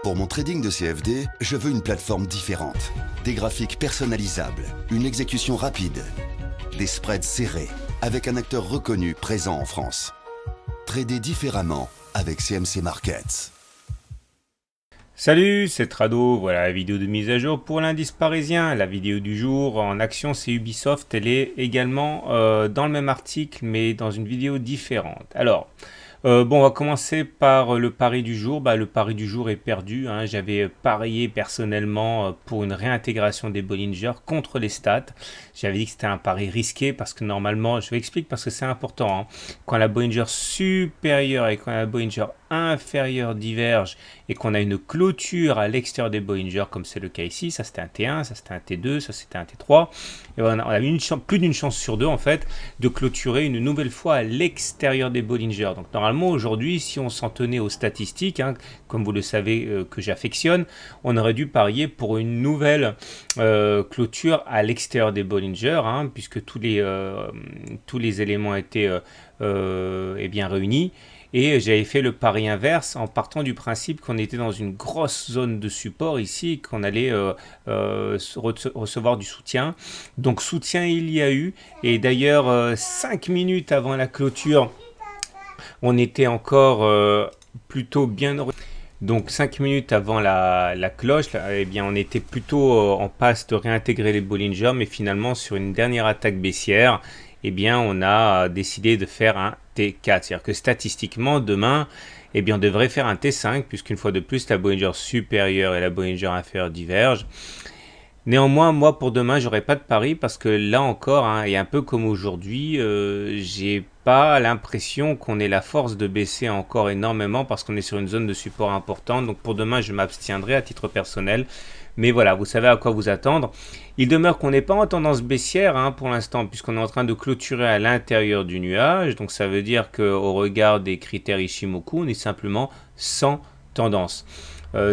Pour mon trading de CFD, je veux une plateforme différente. Des graphiques personnalisables, une exécution rapide, des spreads serrés, avec un acteur reconnu présent en France. Trader différemment avec CMC Markets. Salut, c'est Trado, voilà la vidéo de mise à jour pour l'indice parisien. La vidéo du jour en action, c'est Ubisoft. Elle est également dans le même article mais dans une vidéo différente. Alors, bon, on va commencer par le pari du jour. Le pari du jour est perdu, hein. J'avais parié personnellement pour une réintégration des Bollinger contre les stats. J'avais dit que c'était un pari risqué parce que normalement, je vais expliquer parce que c'est important, hein. Quand la Bollinger supérieure et quand la Bollinger inférieure divergent et qu'on a une clôture à l'extérieur des Bollinger, comme c'est le cas ici, ça c'était un T1, ça c'était un T2, ça c'était un T3, et on a plus d'une chance sur deux en fait de clôturer une nouvelle fois à l'extérieur des Bollinger. Donc normalement aujourd'hui, si on s'en tenait aux statistiques, hein, comme vous le savez que j'affectionne, on aurait dû parier pour une nouvelle clôture à l'extérieur des Bollinger, hein, puisque tous les éléments étaient bien réunis. Et j'avais fait le pari inverse en partant du principe qu'on était dans une grosse zone de support ici, qu'on allait recevoir du soutien. Donc soutien il y a eu. Et d'ailleurs 5 minutes avant la clôture, on était encore plutôt bien... Donc 5 minutes avant la cloche, eh bien, on était plutôt en passe de réintégrer les Bollinger, mais finalement sur une dernière attaque baissière, eh bien, on a décidé de faire un T4. C'est-à-dire que statistiquement, demain, eh bien, on devrait faire un T5, puisqu'une fois de plus, la Bollinger supérieure et la Bollinger inférieure divergent. Néanmoins, moi, pour demain, j'aurai pas de pari, parce que là encore, hein, et un peu comme aujourd'hui, j'ai pas l'impression qu'on ait la force de baisser encore énormément, parce qu'on est sur une zone de support importante. Donc pour demain, je m'abstiendrai à titre personnel. Mais voilà, vous savez à quoi vous attendre. Il demeure qu'on n'est pas en tendance baissière, hein, pour l'instant, puisqu'on est en train de clôturer à l'intérieur du nuage. Donc ça veut dire qu'au regard des critères Ishimoku, on est simplement sans tendance.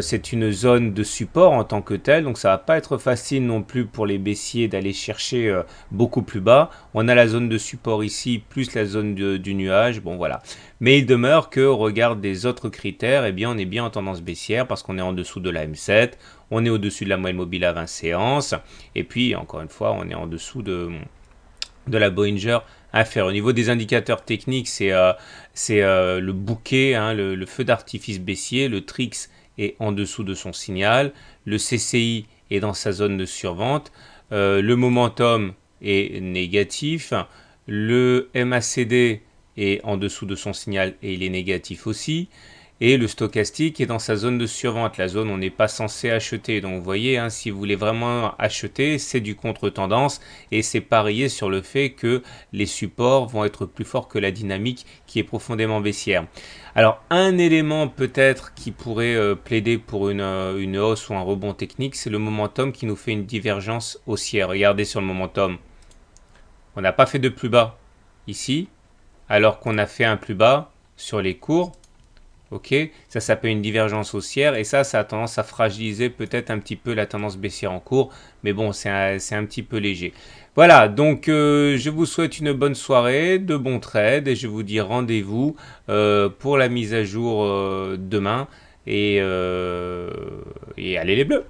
C'est une zone de support en tant que telle, donc ça va pas être facile non plus pour les baissiers d'aller chercher beaucoup plus bas. On a la zone de support ici, plus la zone du nuage, bon voilà. Mais il demeure qu'au regard des autres critères, eh bien, on est bien en tendance baissière parce qu'on est en dessous de la M7, on est au-dessus de la moyenne mobile à 20 séances, et puis encore une fois, on est en dessous de la Bollinger inférieure. Au niveau des indicateurs techniques, c'est le bouquet, hein, le feu d'artifice baissier, le Trix est en dessous de son signal, le CCI est dans sa zone de survente, le momentum est négatif, le MACD est en dessous de son signal et il est négatif aussi, et le stochastique est dans sa zone de survente, la zone où on n'est pas censé acheter. Donc vous voyez, hein, si vous voulez vraiment acheter, c'est du contre-tendance et c'est parier sur le fait que les supports vont être plus forts que la dynamique qui est profondément baissière. Alors un élément peut-être qui pourrait plaider pour une hausse ou un rebond technique, c'est le momentum qui nous fait une divergence haussière. Regardez sur le momentum, on n'a pas fait de plus bas ici, alors qu'on a fait un plus bas sur les cours. Ok, ça s'appelle une divergence haussière et ça a tendance à fragiliser peut-être un petit peu la tendance baissière en cours, mais bon, c'est un petit peu léger. Voilà, donc je vous souhaite une bonne soirée, de bons trades et je vous dis rendez-vous pour la mise à jour demain et allez les bleus!